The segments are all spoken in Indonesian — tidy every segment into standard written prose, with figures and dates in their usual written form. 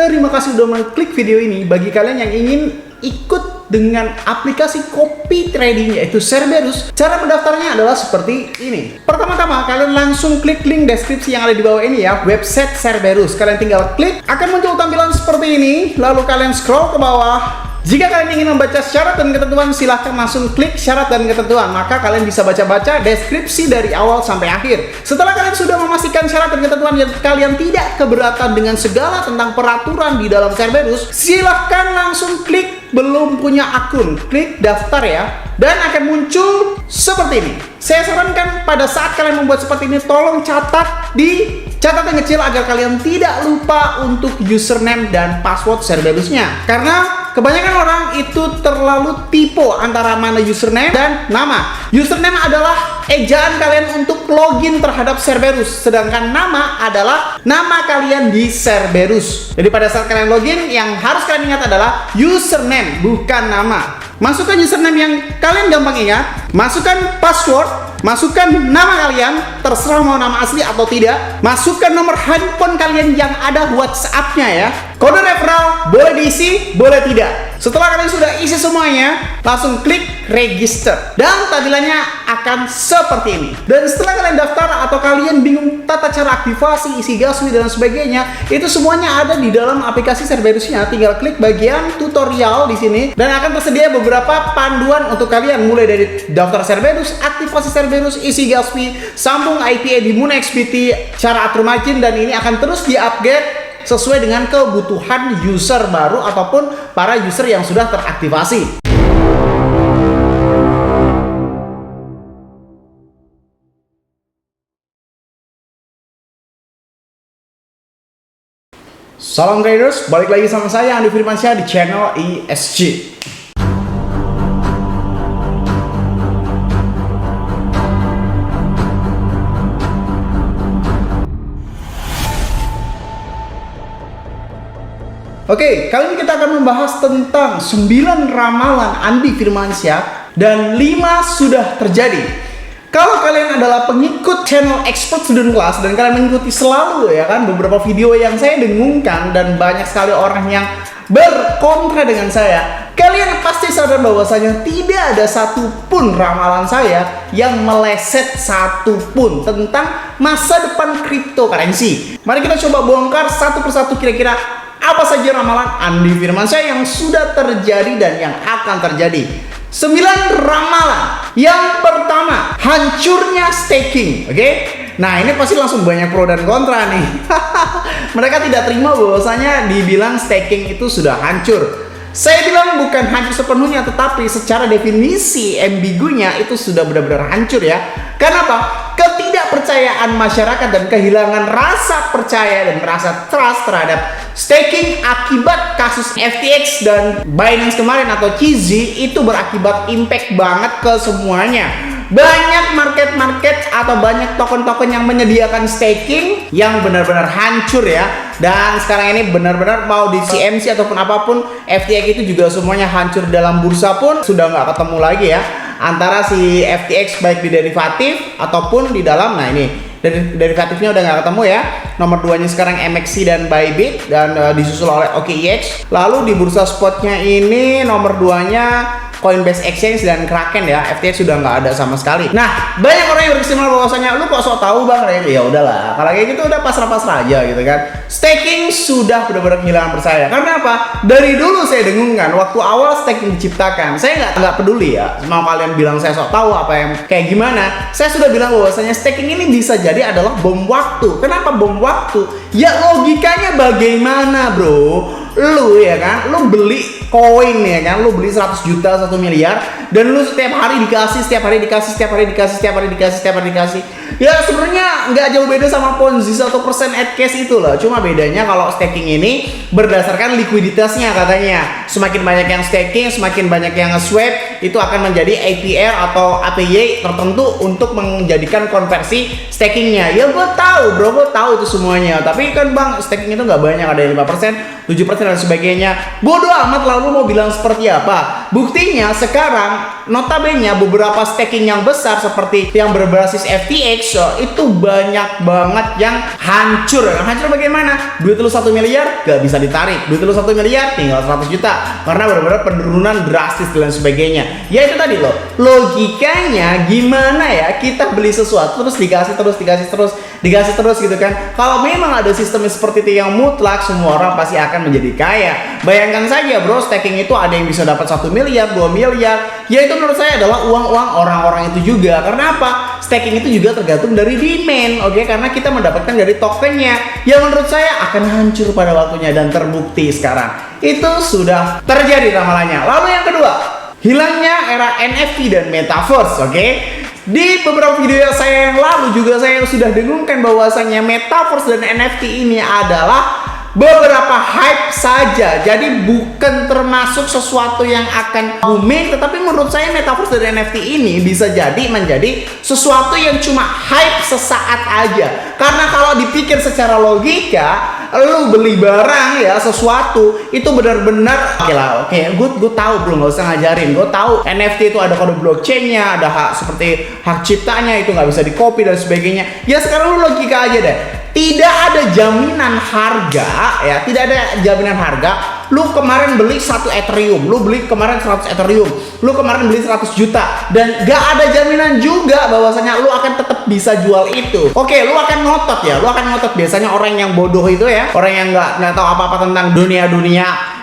terima kasih udah mengklik video ini. Bagi kalian yang ingin ikut dengan aplikasi copy trading yaitu Cerberus, cara mendaftarnya adalah seperti ini. Pertama-tama kalian langsung klik link deskripsi yang ada di bawah ini ya, website Cerberus. Kalian tinggal klik, akan muncul tampilan seperti ini. Lalu kalian scroll ke bawah. Jika kalian ingin membaca syarat dan ketentuan, silahkan langsung klik syarat dan ketentuan. Maka kalian bisa baca-baca deskripsi dari awal sampai akhir. Setelah kalian sudah memastikan syarat dan ketentuan dan kalian tidak keberatan dengan segala tentang peraturan di dalam Cerberus, silahkan langsung klik belum punya akun, klik daftar ya, dan akan muncul seperti ini. Saya sarankan pada saat kalian membuat seperti ini, tolong catat di catatan kecil agar kalian tidak lupa untuk username dan password Cerberusnya. Karena kebanyakan orang itu terlalu typo antara mana username dan nama. Username adalah ejaan kalian untuk login terhadap Cerberus, sedangkan nama adalah nama kalian di Cerberus. Jadi pada saat kalian login, yang harus kalian ingat adalah username, bukan nama. Masukkan username yang kalian gampang ingat, masukkan password, masukkan nama kalian, terserah mau nama asli atau tidak, masukkan nomor handphone kalian yang ada WhatsApp-nya ya. Kode referral boleh diisi, boleh tidak. Setelah kalian sudah isi semuanya, langsung klik register dan tampilannya akan seperti ini. Dan setelah kalian daftar atau kalian bingung tata cara aktivasi, isi gaswi dan sebagainya, itu semuanya ada di dalam aplikasi Cerberusnya. Tinggal klik bagian tutorial di sini dan akan tersedia beberapa panduan untuk kalian, mulai dari daftar Cerberus, aktivasi Cerberus, isi gaswi, sambung IPA di MoonXBT, cara atur margin, dan ini akan terus di-upgrade sesuai dengan kebutuhan user baru ataupun para user yang sudah teraktivasi. Salam traders, balik lagi sama saya Andi Firmansyah di channel ESG. Oke, kali ini kita akan membahas tentang 9 ramalan Andi Firmansyah dan 5 sudah terjadi. Kalau kalian adalah pengikut channel Expert Student Class dan kalian mengikuti selalu ya kan beberapa video yang saya dengungkan dan banyak sekali orang yang berkontra dengan saya, kalian pasti sadar bahwasanya tidak ada satupun ramalan saya yang meleset satupun tentang masa depan cryptocurrency. Mari kita coba bongkar satu persatu kira-kira apa saja ramalan Andi Firmansyah yang sudah terjadi dan yang akan terjadi. 9 ramalan. Yang pertama, hancurnya staking. Oke? Nah, ini pasti langsung banyak pro dan kontra nih. Mereka tidak terima bahwasanya dibilang staking itu sudah hancur. Saya bilang bukan hancur sepenuhnya, tetapi secara definisi ambigunya itu sudah benar-benar hancur ya. Kenapa? Ketidakpercayaan masyarakat dan kehilangan rasa percaya dan rasa trust terhadap staking akibat kasus FTX dan Binance kemarin atau CZ itu berakibat impact banget ke semuanya. Banyak market-market atau banyak token-token yang menyediakan staking yang benar-benar hancur ya. Dan sekarang ini benar-benar mau di CMC ataupun apapun, FTX itu juga semuanya hancur. Dalam bursa pun sudah nggak ketemu lagi ya antara si FTX baik di derivatif ataupun di dalam. Nah ini derivatifnya udah nggak ketemu ya. Nomor 2-nya sekarang MXC dan Bybit dan disusul oleh OKEX. Lalu di bursa spotnya ini nomor 2-nya Coinbase Exchange dan Kraken ya. FTX sudah nggak ada sama sekali. Nah, banyak orang yang berkesimpulan bahwasanya lu kok sok tahu bang, ya udahlah. Kalau kayak gitu udah pasrah-pasrah aja gitu kan. Staking sudah benar-benar kehilangan percaya. Karena apa? Dari dulu saya dengungkan waktu awal staking diciptakan. Saya nggak peduli ya. Mau kalian bilang saya sok tahu apa yang kayak gimana. Saya sudah bilang bahwasanya staking ini bisa jadi adalah bom waktu. Kenapa bom waktu? Ya logikanya bagaimana, bro? Lu ya kan, lu beli koin ya kan, lu beli 100 juta, 1 miliar, dan lu setiap hari dikasih, setiap hari dikasih, setiap hari dikasih, setiap hari dikasih, setiap hari dikasih. Ya sebenarnya nggak jauh beda sama Ponzi 1% add cash itu loh. Cuma bedanya kalau staking ini berdasarkan likuiditasnya katanya. Semakin banyak yang staking, semakin banyak yang nge-swap, itu akan menjadi APR atau APY tertentu untuk menjadikan konversi stakingnya. Ya gue tahu bro, gue tahu itu semuanya. Tapi kan bang, staking itu nggak banyak, ada 5%, 7% dan sebagainya. Bodoh amat lah lu mau bilang seperti apa. Buktinya sekarang notabene beberapa staking yang besar seperti yang berbasis FTX itu banyak banget yang hancur. Hancur bagaimana? Duit lu 1 miliar gak bisa ditarik. Duit lu 1 miliar tinggal 100 juta karena benar-benar penurunan drastis dan sebagainya. Ya itu tadi loh. Logikanya gimana ya kita beli sesuatu terus dikasih terus gitu kan. Kalau memang ada sistem seperti itu yang mutlak, semua orang pasti akan menjadi kaya. Bayangkan saja bro, staking itu ada yang bisa dapat 1 miliar, 2 miliar. Ya itu menurut saya adalah uang-uang orang-orang itu juga. Karena apa? Staking itu juga tergantung dari demand, oke? Karena kita mendapatkan dari tokennya. Yang menurut saya akan hancur pada waktunya dan terbukti sekarang. Itu sudah terjadi ramalannya. Lalu yang kedua, hilangnya era NFT dan Metaverse, oke? Di beberapa video saya yang lalu juga saya sudah dengungkan bahwasanya Metaverse dan NFT ini adalah beberapa hype saja, jadi bukan termasuk sesuatu yang akan booming. Tetapi menurut saya Metaverse dan NFT ini bisa jadi menjadi sesuatu yang cuma hype sesaat aja. Karena kalau dipikir secara logika, lu beli barang ya sesuatu itu benar-benar gue tahu bro, nggak usah ngajarin. Gue tahu NFT itu ada kode blockchainnya, ada hak seperti hak ciptanya itu nggak bisa di copy dan sebagainya. Ya sekarang lu logika aja deh. Tidak ada jaminan harga ya, tidak ada jaminan harga. Lu kemarin beli 1 Ethereum, lu beli kemarin 100 Ethereum, lu kemarin beli 100 juta dan gak ada jaminan juga bahwasanya lu akan tetap bisa jual itu. Oke, lu akan ngotot ya, lu akan ngotot. Biasanya orang yang bodoh itu ya, orang yang nggak tahu apa-apa tentang dunia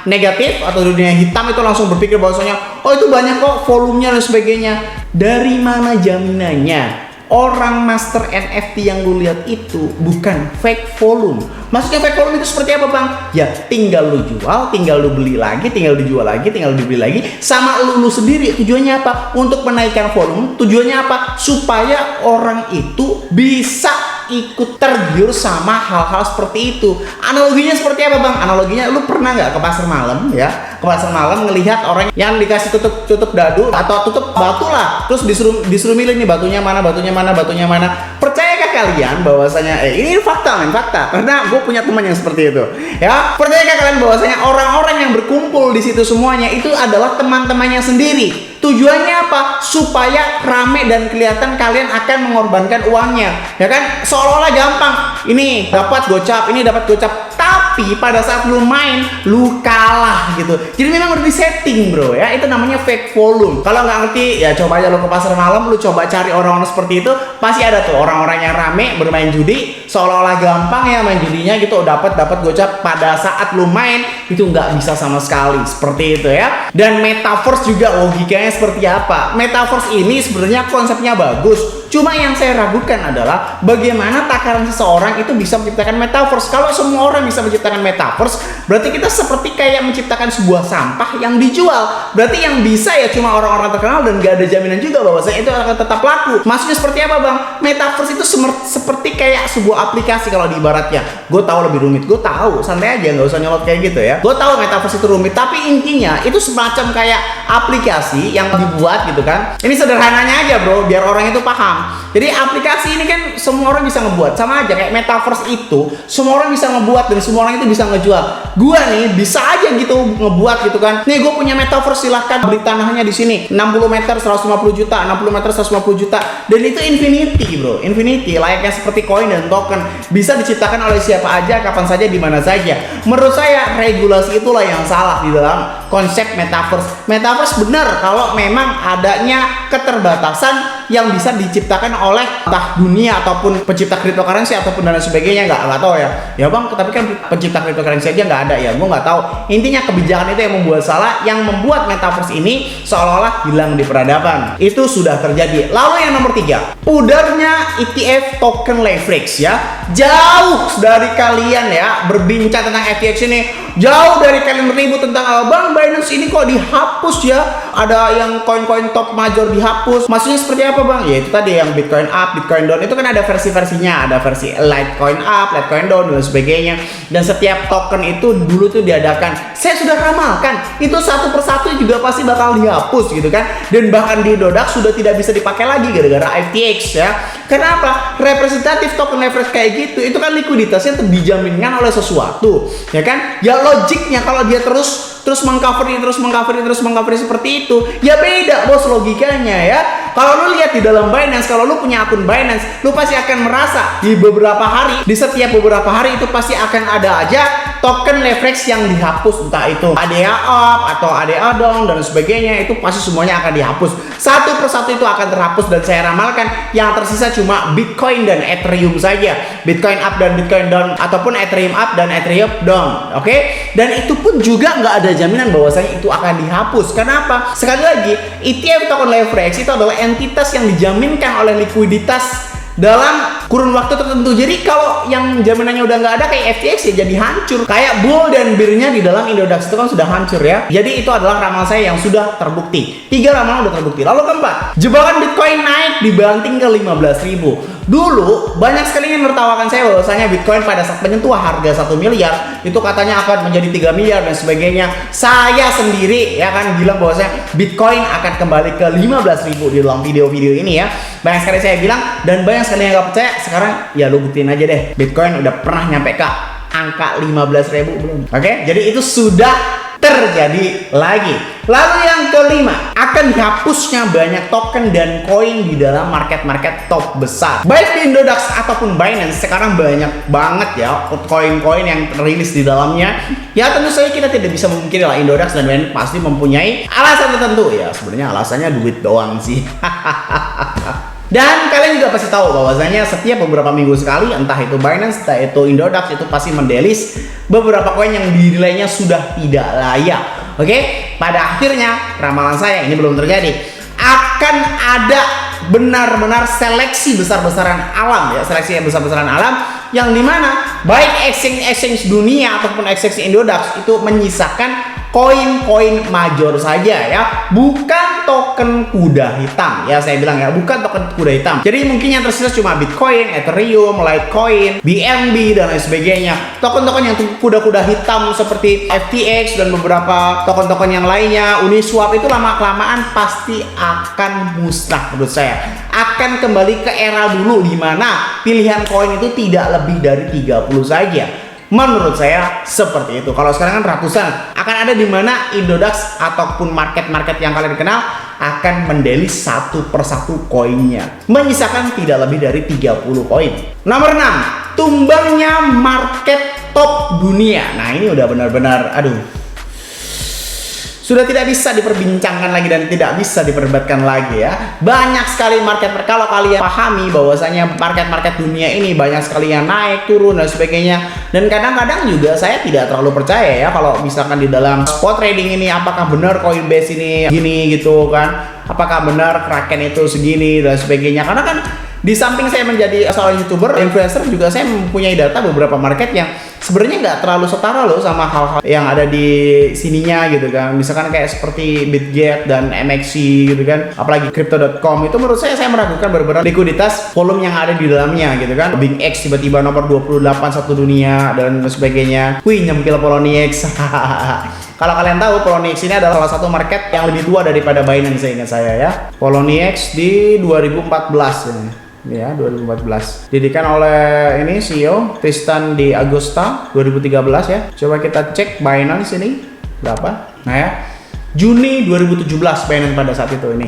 negatif atau dunia hitam itu langsung berpikir bahwasanya oh itu banyak kok volumenya dan sebagainya. Dari mana jaminannya? Orang master NFT yang lu lihat itu bukan fake volume. Maksudnya fake volume itu seperti apa bang? Ya tinggal lu jual, tinggal lu beli lagi, tinggal dijual lagi, tinggal dibeli lagi. Sama lu sendiri. Tujuannya apa? Untuk menaikkan volume. Tujuannya apa? Supaya orang itu bisa ikut tergiur sama hal-hal seperti itu. Analoginya seperti apa bang? Analoginya lu pernah nggak ke pasar malam ya? Ke pasar malam ngelihat orang yang dikasih tutup dadu atau tutup batu lah, terus disuruh milih nih batunya mana. Percayakah kalian bahwasanya ini fakta karena gue punya teman yang seperti itu ya. Percayakah kalian bahwasanya orang-orang yang berkumpul di situ semuanya itu adalah teman-temannya sendiri? Tujuannya apa? Supaya rame dan kelihatan kalian akan mengorbankan uangnya, ya kan? Seolah-olah gampang. Ini dapat gocap, ini dapat gocap. Tapi pada saat lu main, lu kalah gitu. Jadi memang udah disetting bro ya. Itu namanya fake volume. Kalau nggak ngerti ya coba aja lu ke pasar malam, lu coba cari orang-orang seperti itu. Pasti ada tuh orang-orang yang rame bermain judi. Seolah-olah gampang ya main judinya gitu. Dapat gocap. Pada saat lu main itu nggak bisa sama sekali. Seperti itu ya. Dan Metaverse juga logikanya seperti apa? Metaverse ini sebenarnya konsepnya bagus. Cuma yang saya ragukan adalah bagaimana takaran seseorang itu bisa menciptakan Metaverse. Kalau semua orang bisa menciptakan Metaverse, berarti kita seperti kayak menciptakan sebuah sampah yang dijual. Berarti yang bisa ya cuma orang-orang terkenal dan gak ada jaminan juga bahwasanya itu akan tetap laku. Maksudnya seperti apa bang? Metaverse itu seperti kayak sebuah aplikasi kalau diibaratnya. Gue tahu lebih rumit, gue tahu. Santai aja, nggak usah nyolot kayak gitu ya. Gue tahu Metaverse itu rumit, tapi intinya itu semacam kayak aplikasi yang dibuat gitu kan. Ini sederhananya aja bro, biar orang itu paham. Jadi aplikasi ini kan semua orang bisa ngebuat. Sama aja kayak Metaverse itu semua orang bisa ngebuat dan semua orang itu bisa ngejual. Gua nih bisa aja gitu ngebuat gitu kan. Nih gue punya Metaverse, silahkan beli tanahnya di sini 60 meter 150 juta, 60 meter 150 juta. Dan itu infinity bro, infinity layaknya seperti koin dan token. Bisa diciptakan oleh siapa aja, kapan saja, di mana saja. Menurut saya regulasi itulah yang salah di dalam konsep Metaverse. Metaverse benar kalau memang adanya keterbatasan yang bisa diciptakan oleh entah dunia ataupun pencipta cryptocurrency ataupun dan sebagainya. Nggak tahu ya bang, tapi kan pencipta cryptocurrency aja nggak ada ya, gue nggak tahu. Intinya kebijakan itu yang membuat salah, yang membuat Metaverse ini seolah-olah hilang di peradaban. Itu sudah terjadi. Lalu yang nomor 3, pudarnya ETF token leverage ya. Jauh dari kalian ya berbincang tentang FTX ini, jauh dari kalian ribut tentang bang Binance ini kok dihapus ya, ada yang koin-koin top major dihapus. Maksudnya seperti apa bang? Ya itu tadi yang Bitcoin up, Bitcoin down, itu kan ada versi-versinya, ada versi Litecoin up, Litecoin down dan sebagainya. Dan setiap token itu dulu tuh diadakan, saya sudah ramalkan itu satu persatu juga pasti bakal dihapus gitu kan. Dan bahkan di Dodax sudah tidak bisa dipakai lagi gara-gara FTX ya. Kenapa? Representatif token leverage kayak gitu itu kan likuiditasnya dijaminkan oleh sesuatu ya kan. Ya logiknya kalau dia terus terus mengcover ini, terus mengcover ini, terus mengcover ini seperti itu, ya beda bos logikanya ya. Kalau lu lihat di dalam Binance, kalau lu punya akun Binance, lu pasti akan merasa di beberapa hari, di setiap beberapa hari itu pasti akan ada aja token leverage yang dihapus, entah itu ADA up atau ADA down dan sebagainya, itu pasti semuanya akan dihapus. Satu persatu itu akan terhapus, dan saya ramalkan yang tersisa cuma Bitcoin dan Ethereum saja. Bitcoin up dan Bitcoin down, ataupun Ethereum up dan Ethereum down. Oke? Dan itu pun juga nggak ada jaminan bahwasanya itu akan dihapus. Kenapa? Sekali lagi, ETF token leverage itu adalah entitas yang dijaminkan oleh likuiditas dalam kurun waktu tertentu. Jadi kalau yang jaminannya udah nggak ada kayak FTX ya jadi hancur. Kayak bull dan bear-nya di dalam Indodax itu kan sudah hancur ya. Jadi itu adalah ramalan saya yang sudah terbukti. 3 ramalan udah terbukti. Lalu keempat, jebakan Bitcoin naik dibanting ke 15.000. Dulu banyak sekali yang menertawakan saya bahwasanya Bitcoin pada saat menyentuh harga 1 miliar itu katanya akan menjadi 3 miliar dan sebagainya. Saya sendiri ya kan bilang bahwasanya Bitcoin akan kembali ke 15.000 di dalam video-video ini ya. Banyak sekali saya bilang, dan banyak sekali yang gak percaya. Sekarang ya lu buktiin aja deh, Bitcoin udah pernah nyampe ke angka 15.000 belum? Oke, jadi itu sudah terjadi lagi. Lalu yang kelima, akan dihapusnya banyak token dan koin di dalam market-market top besar. Baik di Indodax ataupun Binance, sekarang banyak banget ya koin-koin yang rilis di dalamnya. Ya tentu saja kita tidak bisa memungkiri lah, Indodax dan Binance pasti mempunyai alasan tertentu. Ya sebenarnya alasannya duit doang sih. Dan kalian juga pasti tahu bahwasanya setiap beberapa minggu sekali, entah itu Binance, entah itu Indodax, itu pasti mendelis beberapa koin yang dinilainya sudah tidak layak. Oke, pada akhirnya ramalan saya ini belum terjadi. Akan ada benar-benar seleksi besar-besaran alam ya, seleksi yang besar-besaran alam yang dimana baik exchange dunia ataupun exchange Indodax itu menyisakan koin-koin major saja ya, bukan token kuda hitam ya, saya bilang ya, bukan token kuda hitam. Jadi mungkin yang tersisa cuma Bitcoin, Ethereum, Litecoin, BNB dan lain sebagainya. Token-token yang kuda-kuda hitam seperti FTX dan beberapa token-token yang lainnya, Uniswap, itu lama-kelamaan pasti akan musnah menurut saya. Akan kembali ke era dulu di mana pilihan koin itu tidak lebih dari 30 saja. Menurut saya seperti itu. Kalau sekarang kan ratusan. Akan ada di mana Indodax ataupun market-market yang kalian kenal akan mendelis satu persatu koinnya, menyisakan tidak lebih dari 30 koin. Nomor 6, tumbangnya market top dunia. Nah ini udah benar-benar sudah tidak bisa diperbincangkan lagi dan tidak bisa diperdebatkan lagi ya. Banyak sekali market, kalau kalian pahami bahwasanya market-market dunia ini banyak sekali yang naik, turun dan sebagainya. Dan kadang-kadang juga saya tidak terlalu percaya ya kalau misalkan di dalam spot trading ini apakah benar Coinbase ini gini gitu kan. Apakah benar Kraken itu segini dan sebagainya. Karena kan di samping saya menjadi seorang YouTuber, influencer, juga saya mempunyai data beberapa market yang sebenarnya nggak terlalu setara loh sama hal-hal yang ada di sininya gitu kan. Misalkan kayak seperti Bitget dan MXC gitu kan, apalagi Crypto.com, itu menurut saya meragukan beberapa likuiditas volume yang ada di dalamnya gitu kan. Big X tiba-tiba nomor 28 satu dunia dan sebagainya. Wih, nyempil Poloniex. Kalau kalian tahu, Poloniex ini adalah salah satu market yang lebih tua daripada Binance, seingat saya ya. Poloniex di 2014 ini. Ya, 2014. Didikan oleh ini CEO Tristan Di Agosta 2013 ya. Coba kita cek Binance ini berapa. Nah ya, Juni 2017 Binance pada saat itu ini.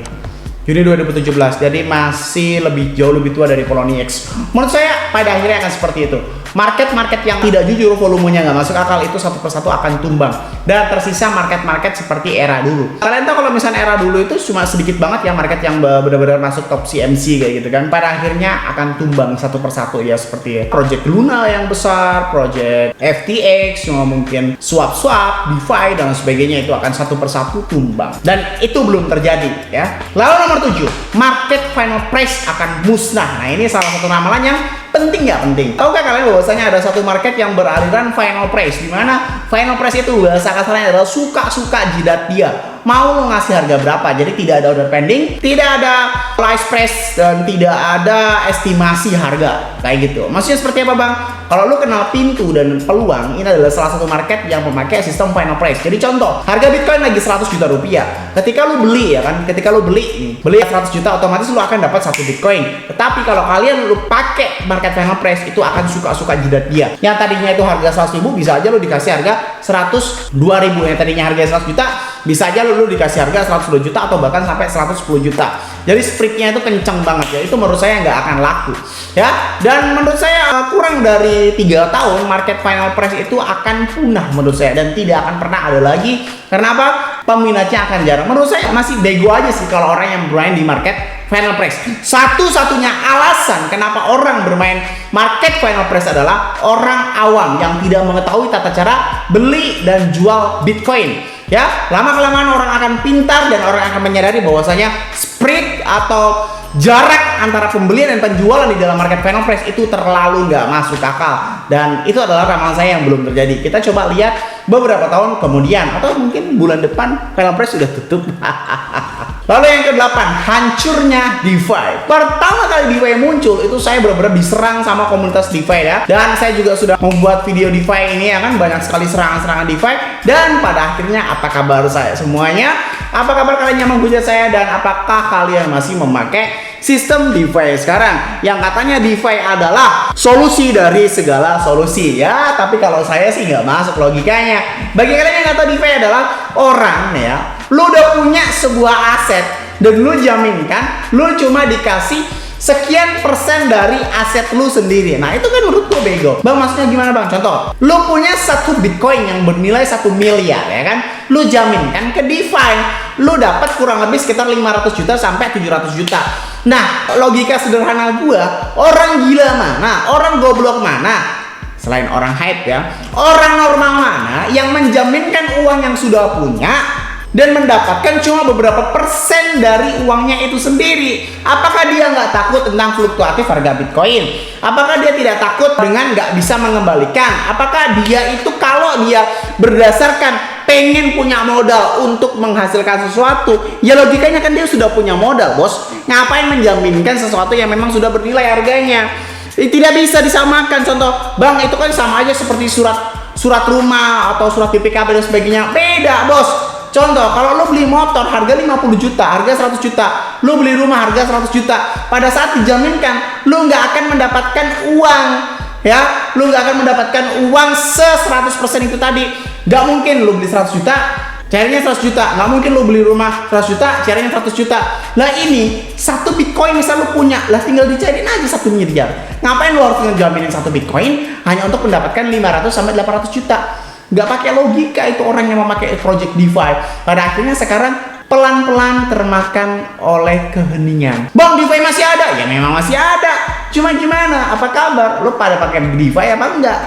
Juni 2017. Jadi masih jauh lebih tua dari Poloniex. Menurut saya pada akhirnya akan seperti itu. Market-market yang tidak jujur, volumenya nggak masuk akal, itu satu persatu akan tumbang. Dan tersisa market-market seperti era dulu. Kalian tahu kalau misalnya era dulu itu cuma sedikit banget ya market yang benar-benar masuk top CMC kayak gitu kan. Pada akhirnya akan tumbang satu persatu ya, seperti Project Luna yang besar, Project FTX, cuma mungkin swap-swap, DeFi dan sebagainya, itu akan satu persatu tumbang. Dan itu belum terjadi ya. Lalu nomor 7, market final price akan musnah. Nah ini salah satu ramalan yang penting nggak penting. Tahukah kalian bahwasanya ada satu market yang beraliran final price, di mana final price itu bahasa kasarnya adalah suka-suka jidat dia. mau lo ngasih harga berapa. Jadi tidak ada order pending, tidak ada price press, dan tidak ada estimasi harga kayak gitu. Maksudnya seperti apa bang? Kalau lo kenal pintu dan peluang, ini adalah salah satu market yang memakai sistem final price. Jadi contoh, harga Bitcoin lagi 100 juta rupiah. Ketika lo beli ya kan, ketika lo beli 100 juta, otomatis lo akan dapat 1 Bitcoin. Tetapi kalau kalian lo pakai market final price, itu akan suka-suka jidat dia. Yang tadinya itu harga 100 ribu, bisa aja lo dikasih harga 102 ribu. Yang tadinya harga 100 juta, bisa aja lo dikasih harga 102 juta atau bahkan sampai 110 juta. Jadi spreadnya itu kenceng banget ya. Itu menurut saya nggak akan laku ya. Dan menurut saya kurang dari 3 tahun market final price itu akan punah menurut saya, dan tidak akan pernah ada lagi. Karena apa? Peminatnya akan jarang. Menurut saya masih bego aja sih kalau orang yang bermain di market final price. Satu-satunya alasan kenapa orang bermain market final price adalah orang awam yang tidak mengetahui tata cara beli dan jual Bitcoin. Ya, lama-kelamaan orang akan pintar dan orang akan menyadari bahwasanya spread atau jarak antara pembelian dan penjualan di dalam market final price itu terlalu nggak masuk akal, dan itu adalah ramalan saya yang belum terjadi. Kita coba lihat beberapa tahun kemudian atau mungkin bulan depan final price sudah tutup. Lalu yang ke-8, hancurnya DeFi. Pertama kali DeFi muncul itu saya benar-benar diserang sama komunitas DeFi ya. Dan saya juga sudah membuat video DeFi ini ya kan, banyak sekali serangan-serangan DeFi. Dan pada akhirnya apa kabar saya semuanya? Apa kabar kalian yang menghujat saya, dan apakah kalian masih memakai sistem DeFi sekarang yang katanya DeFi adalah solusi dari segala solusi ya? Tapi kalau saya sih nggak masuk logikanya. Bagi kalian yang nggak tahu, DeFi adalah orang ya, lu udah punya sebuah aset dan lu jaminkan lu cuma dikasih sekian persen dari aset lu sendiri. Nah itu kan menurut gue bego. Bang maksudnya gimana bang? Contoh, lu punya 1 Bitcoin yang bernilai 1 miliar ya kan, lu jaminkan ke DeFi, lu dapat kurang lebih sekitar 500 juta sampai 700 juta. Nah logika sederhana gua, orang gila mana, orang goblok mana, selain orang hype ya, orang normal mana yang menjaminkan uang yang sudah punya dan mendapatkan cuma beberapa persen dari uangnya itu sendiri? Apakah dia nggak takut tentang fluktuatif harga Bitcoin? Apakah dia tidak takut dengan nggak bisa mengembalikan? Apakah dia itu kalau dia berdasarkan pengen punya modal untuk menghasilkan sesuatu, ya logikanya kan dia sudah punya modal bos, ngapain menjaminkan sesuatu yang memang sudah bernilai harganya? Tidak bisa disamakan. Contoh bang, itu kan sama aja seperti surat rumah atau surat BPKB dan sebagainya. Beda bos. Contoh, kalau lo beli motor harga 50 juta, harga 100 juta, lo beli rumah harga 100 juta, pada saat dijaminkan lo nggak akan mendapatkan uang ya, lo nggak akan mendapatkan uang 100% itu tadi. Nggak mungkin lo beli 100 juta cairnya 100 juta, nggak mungkin lo beli rumah 100 juta cairnya 100 juta. Lah ini 1 Bitcoin misal lo punya, lah tinggal dicairin aja 1 miliar. Ngapain lo harus ngejaminin 1 Bitcoin hanya untuk mendapatkan 500 sampai 800 juta? Nggak pakai logika itu orang yang memakai project DeFi. Pada akhirnya sekarang pelan-pelan termakan oleh keheningan. Bang, DeFi masih ada? Ya memang masih ada. Cuma gimana? Apa kabar? Lo pada pakai DeFi apa enggak?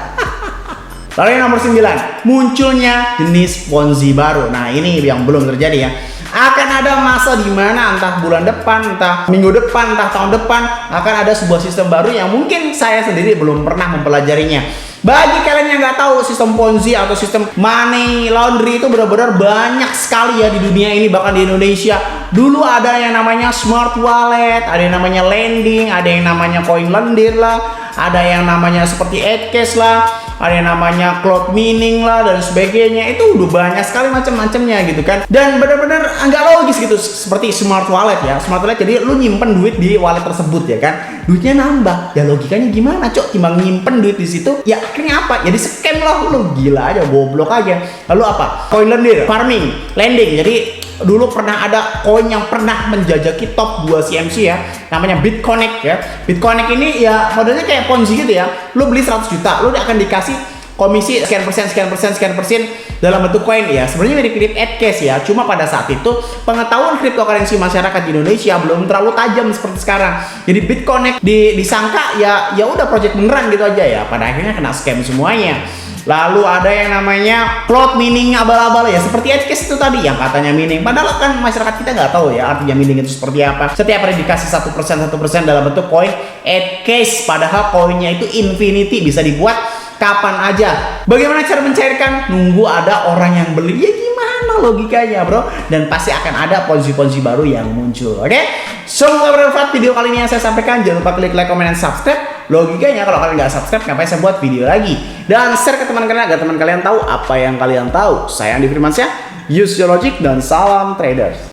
Lalu yang nomor 9, munculnya jenis Ponzi baru. Nah ini yang belum terjadi ya. Akan ada masa di mana entah bulan depan, entah minggu depan, entah tahun depan akan ada sebuah sistem baru yang mungkin saya sendiri belum pernah mempelajarinya. Bagi kalian yang nggak tahu, sistem Ponzi atau sistem money laundry itu benar-benar banyak sekali ya di dunia ini, bahkan di Indonesia. Dulu ada yang namanya smart wallet, ada yang namanya lending, ada yang namanya coin lendir lah, ada yang namanya seperti Edcase lah, ada yang namanya cloud mining lah dan sebagainya. Itu udah banyak sekali macam-macamnya gitu kan, dan benar-benar nggak logis gitu. Seperti smart wallet ya, smart wallet jadi lu nyimpen duit di wallet tersebut ya kan, duitnya nambah. Ya logikanya gimana cok, timbang nyimpen duit di situ ya akhirnya apa, jadi scam lah. Lu gila aja, goblok aja. Lalu apa, coin lendir, farming, lending. Jadi dulu pernah ada koin yang pernah menjajaki top 2 CMC ya, namanya Bitconnect ya. Bitconnect ini ya modelnya kayak Ponzi gitu ya. Lu beli 100 juta, lu akan dikasih komisi sekian persen dalam bentuk koin ya. Sebenarnya mirip-mirip Edcase ya, cuma pada saat itu pengetahuan cryptocurrency masyarakat di Indonesia belum terlalu tajam seperti sekarang. Jadi Bitconnect disangka ya udah project beneran gitu aja ya. Pada akhirnya kena scam semuanya. Lalu ada yang namanya cloud mining abal-abal ya, seperti Edcase itu tadi yang katanya mining, padahal kan masyarakat kita nggak tahu ya artinya mining itu seperti apa. Setiap hari dikasih 1% dalam bentuk koin Edcase, padahal koinnya itu infinity, bisa dibuat kapan aja. Bagaimana cara mencairkan? Nunggu ada orang yang beli. Ya gimana logikanya, bro? Dan pasti akan ada ponzi-ponzi baru yang muncul. Oke? Semoga bermanfaat video kali ini yang saya sampaikan. Jangan lupa klik like, comment, dan subscribe. Logikanya kalau kalian nggak subscribe, ngapain saya buat video lagi? Dan share ke teman kalian agar teman kalian tahu apa yang kalian tahu. Saya Andi Firmansyah, use your logic, dan salam traders.